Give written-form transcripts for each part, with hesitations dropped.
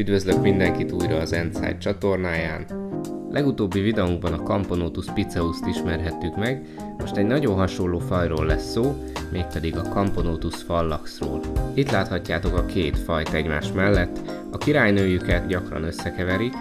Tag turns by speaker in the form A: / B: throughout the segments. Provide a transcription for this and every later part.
A: Üdvözlök mindenkit újra az Endside csatornáján. Legutóbbi videónkban a Camponotus piceust ismerhettük meg, most egy nagyon hasonló fajról lesz szó, mégpedig a Camponotus fallaxról. Itt láthatjátok a két fajt egymás mellett, a királynőjüket gyakran összekeverik,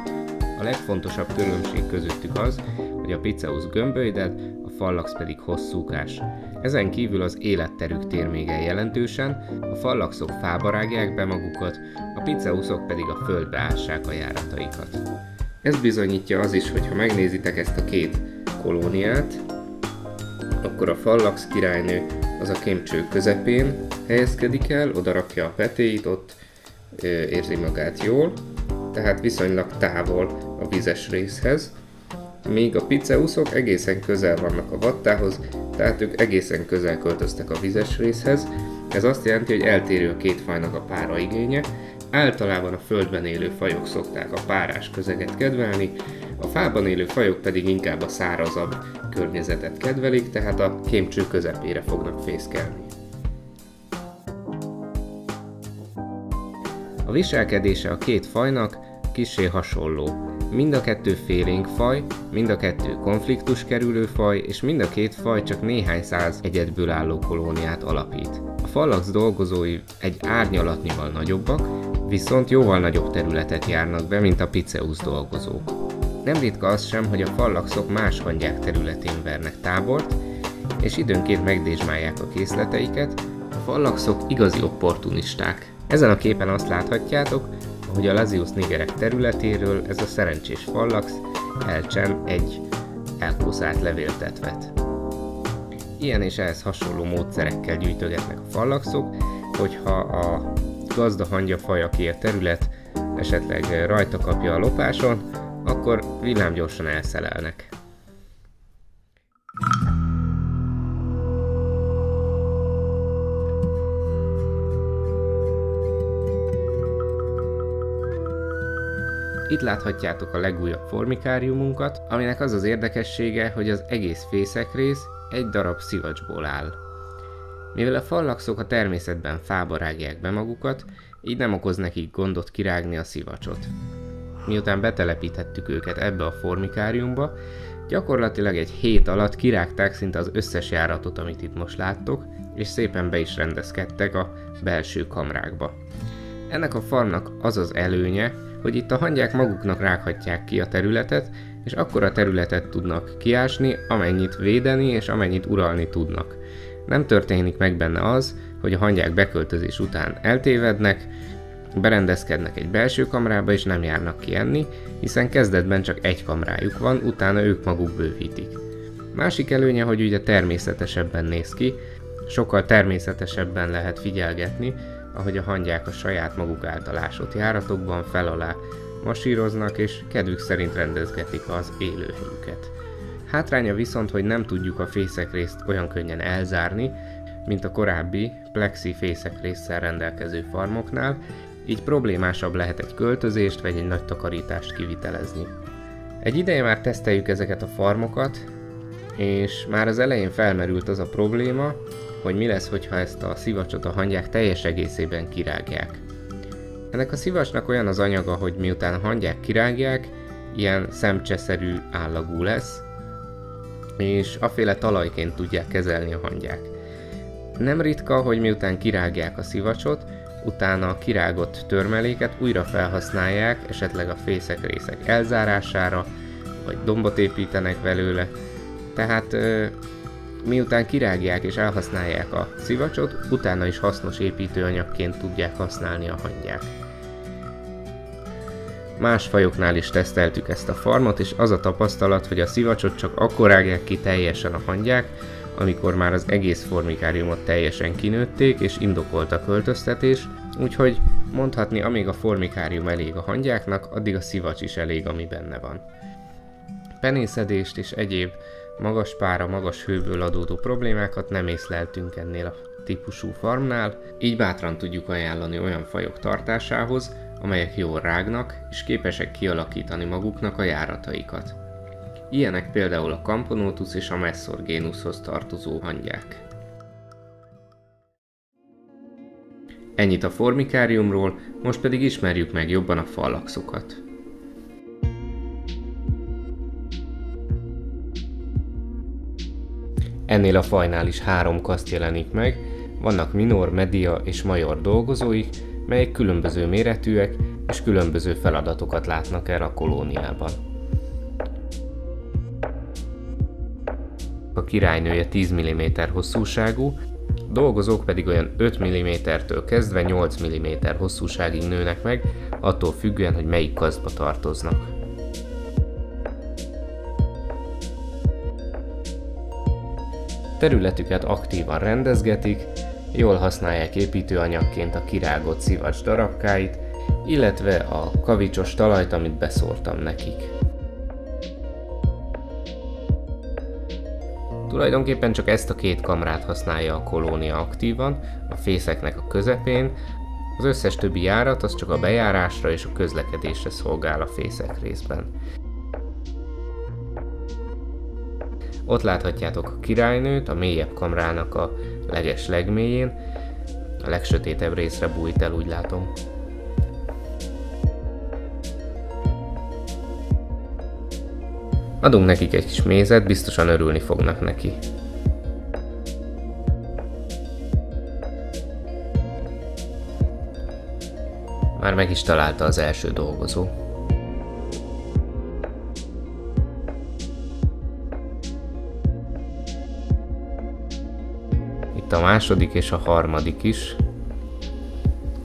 A: a legfontosabb különbség közöttük az, hogy a piceus gömbölyded, a fallax pedig hosszúkás. Ezen kívül az életterük tér még el jelentősen, a fallaxok fába rágják be magukat, a piceusok pedig a földbe ássák a járataikat. Ez bizonyítja az is, hogy ha megnézitek ezt a két kolóniát, akkor a fallax királynő az a kémcső közepén helyezkedik el, oda rakja a petéit, ott érzi magát jól, tehát viszonylag távol a vizes részhez, míg a piceusok egészen közel vannak a vattához, tehát ők egészen közel költöztek a vizes részhez. Ez azt jelenti, hogy eltérő a két fajnak a páraigénye. Általában a földben élő fajok szokták a párás közeget kedvelni, a fában élő fajok pedig inkább a szárazabb környezetet kedvelik, tehát a kémcső közepére fognak fészkelni. A viselkedése a két fajnak kissé hasonló. Mind a kettő félénk faj, mind a kettő konfliktus kerülő faj, és mind a két faj csak néhány száz egyedből álló kolóniát alapít. A fallax dolgozói egy árnyalatnyival nagyobbak, viszont jóval nagyobb területet járnak be, mint a piceus dolgozók. Nem ritka az sem, hogy a fallaxok más hangyák területén vernek tábort, és időnként megdézsmálják a készleteiket. A fallaxok igazi opportunisták. Ezen a képen azt láthatjátok, hogy a Lasius nigerek területéről ez a szerencsés fallax elcsen egy elkószált levéltetvet. Ilyen és ehhez hasonló módszerekkel gyűjtögetnek a fallaxok, hogyha a gazda hangyafaj, aki a terület esetleg rajta kapja a lopáson, akkor villámgyorsan elszelelnek. Itt láthatjátok a legújabb formikáriumunkat, aminek az az érdekessége, hogy az egész fészekrész egy darab szivacsból áll. Mivel a fallaxok a természetben fába rágják be magukat, így nem okoz nekik gondot kirágni a szivacsot. Miután betelepítettük őket ebbe a formikáriumba, gyakorlatilag egy hét alatt kirágták szinte az összes járatot, amit itt most láttok, és szépen be is rendezkedtek a belső kamrákba. Ennek a farmnak az az előnye, hogy itt a hangyák maguknak rághatják ki a területet, és akkora területet tudnak kiásni, amennyit védeni és amennyit uralni tudnak. Nem történik meg benne az, hogy a hangyák beköltözés után eltévednek, berendezkednek egy belső kamrába és nem járnak ki enni, hiszen kezdetben csak egy kamrájuk van, utána ők maguk bővítik. Másik előnye, hogy ugye természetesebben néz ki, sokkal természetesebben lehet figyelgetni, ahogy a hangyák a saját maguk által ásott járatokban fel alá masíroznak és kedvük szerint rendezgetik az élőhelyüket. Hátránya viszont, hogy nem tudjuk a fészekrészt olyan könnyen elzárni, mint a korábbi plexi fészekrésszel rendelkező farmoknál, így problémásabb lehet egy költözést vagy egy nagy takarítást kivitelezni. Egy ideje már teszteljük ezeket a farmokat, és már az elején felmerült az a probléma, hogy mi lesz, hogyha ezt a szivacsot a hangyák teljes egészében kirágják. Ennek a szivacsnak olyan az anyaga, hogy miután a hangyák kirágják, ilyen szemcseszerű állagú lesz, és aféle talajként tudják kezelni a hangyák. Nem ritka, hogy miután kirágják a szivacsot, utána a kirágott törmeléket újra felhasználják, esetleg a fészekrészek elzárására, vagy dombot építenek belőle. Tehát miután kirágják és elhasználják a szivacsot, utána is hasznos építőanyagként tudják használni a hangyák. Más fajoknál is teszteltük ezt a farmot, és az a tapasztalat, hogy a szivacsot csak akkor rágják ki teljesen a hangyák, amikor már az egész formikáriumot teljesen kinőtték és indokolt a költöztetés, úgyhogy mondhatni, amíg a formikárium elég a hangyáknak, addig a szivacs is elég, ami benne van. Penészedést és egyéb magas pára, magas hőből adódó problémákat nem észleltünk ennél a típusú farmnál, így bátran tudjuk ajánlani olyan fajok tartásához, amelyek jól rágnak és képesek kialakítani maguknak a járataikat. Ilyenek például a Camponotus és a Messor génuszhoz tartozó hangyák. Ennyit a formikáriumról, most pedig ismerjük meg jobban a fallaxokat. Ennél a fajnál is 3 kaszt jelenik meg, vannak minor, media és major dolgozóik, melyek különböző méretűek és különböző feladatokat látnak el a kolóniában. A királynője 10 mm hosszúságú, dolgozók pedig olyan 5 mm-től kezdve 8 mm hosszúságig nőnek meg, attól függően, hogy melyik kasztba tartoznak. Területüket aktívan rendezgetik, jól használják építőanyagként a kirágott szivacs darabkáit, illetve a kavicsos talajt, amit beszórtam nekik. Tulajdonképpen csak ezt a 2 kamrát használja a kolónia aktívan, a fészeknek a közepén, az összes többi járat az csak a bejárásra és a közlekedésre szolgál a fészek részben. Ott láthatjátok a királynőt, a mélyebb kamrának a legmélyén, a legsötétebb részre bújt el, úgy látom. Adunk nekik egy kis mézet, biztosan örülni fognak neki. Már meg is találta az első dolgozó. Itt a második és a harmadik is.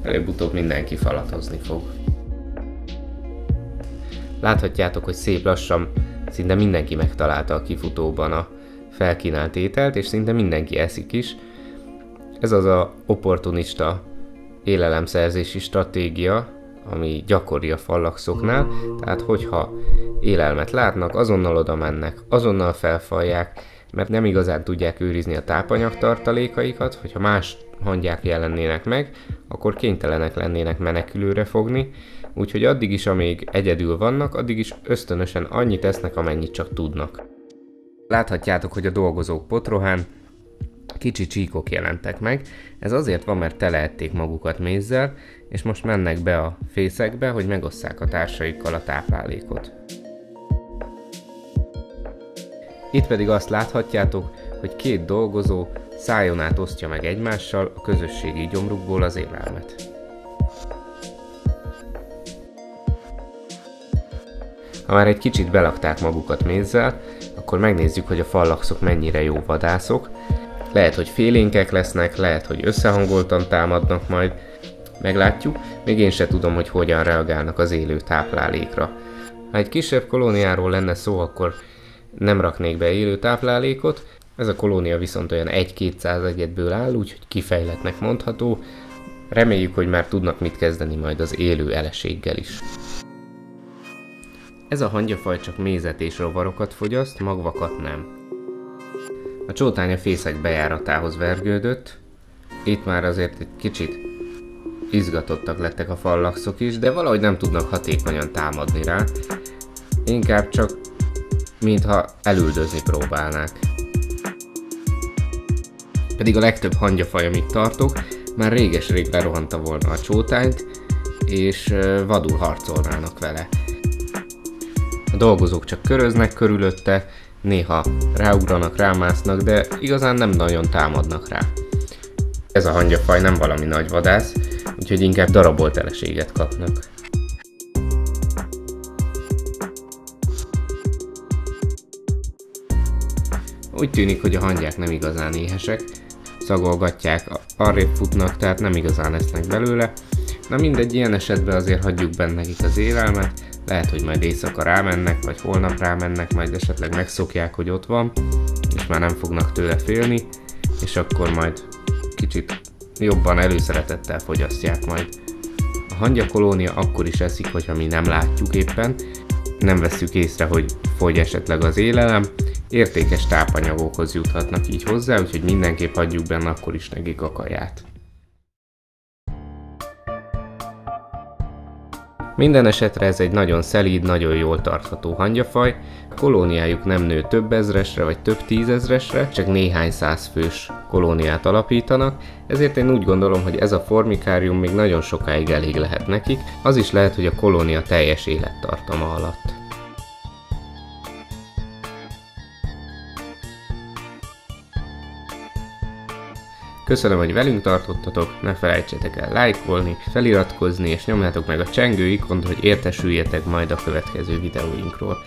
A: Előbb-utóbb mindenki falatozni fog. Láthatjátok, hogy szép lassan szinte mindenki megtalálta a kifutóban a felkínált ételt, és szinte mindenki eszik is. Ez az a opportunista élelemszerzési stratégia, ami gyakori a fallaxoknál, tehát hogyha élelmet látnak, azonnal oda mennek, azonnal felfalják, mert nem igazán tudják őrizni a tápanyag tartalékaikat, hogyha más hangyák jelennének meg, akkor kénytelenek lennének menekülőre fogni, úgyhogy addig is, amíg egyedül vannak, addig is ösztönösen annyit esznek, amennyit csak tudnak. Láthatjátok, hogy a dolgozók potrohán kicsi csíkok jelentek meg, ez azért van, mert teleették magukat mézzel, és most mennek be a fészekbe, hogy megosszák a társaikkal a táplálékot. Itt pedig azt láthatjátok, hogy 2 dolgozó szájon át osztja meg egymással a közösségi gyomrukból az élelmet. Ha már egy kicsit belakták magukat mézzel, akkor megnézzük, hogy a fallaxok mennyire jó vadászok. Lehet, hogy félénkek lesznek, lehet, hogy összehangoltan támadnak majd. Meglátjuk, még én se tudom, hogy hogyan reagálnak az élő táplálékra. Ha egy kisebb kolóniáról lenne szó, akkor nem raknék be élő táplálékot. Ez a kolónia viszont olyan 1-200 egyedből áll, úgyhogy kifejlettnek mondható. Reméljük, hogy már tudnak mit kezdeni majd az élő eleséggel is. Ez a hangyafaj csak mézet és rovarokat fogyaszt, magvakat nem. A csótány a fészek bejáratához vergődött, itt már azért egy kicsit izgatottak lettek a fallaxok is, de valahogy nem tudnak hatékonyan támadni rá, inkább csak mintha elüldözni próbálnák. Pedig a legtöbb hangyafaj, amit tartok, már réges-rég lerohanta volna a csótányt, és vadul harcolnának vele. A dolgozók csak köröznek körülötte, néha ráugranak, rámásznak, de igazán nem nagyon támadnak rá. Ez a hangyafaj nem valami nagy vadász, úgyhogy inkább darabolt eleséget kapnak. Úgy tűnik, hogy a hangyák nem igazán éhesek, szagolgatják, arrébb futnak, tehát nem igazán esznek belőle. Na mindegy, ilyen esetben azért hagyjuk benne nekik az élelmet, lehet, hogy majd éjszaka rámennek, vagy holnap rámennek, majd esetleg megszokják, hogy ott van, és már nem fognak tőle félni, és akkor majd kicsit jobban előszeretettel fogyasztják majd. A hangyakolónia akkor is eszik, hogyha mi nem látjuk éppen, nem vesszük észre, hogy fogy esetleg az élelem, értékes tápanyagokhoz juthatnak így hozzá, úgyhogy mindenképp hagyjuk benne akkor is nekik a kaját. Minden esetre ez egy nagyon szelíd, nagyon jól tartható hangyafaj, a kolóniájuk nem nő több ezresre vagy több tízezresre, csak néhány százfős kolóniát alapítanak, ezért én úgy gondolom, hogy ez a formikárium még nagyon sokáig elég lehet nekik, az is lehet, hogy a kolónia teljes élettartama alatt. Köszönöm, hogy velünk tartottatok, ne felejtsétek el lájkolni, feliratkozni és nyomjátok meg a csengő ikont, hogy értesüljetek majd a következő videóinkról.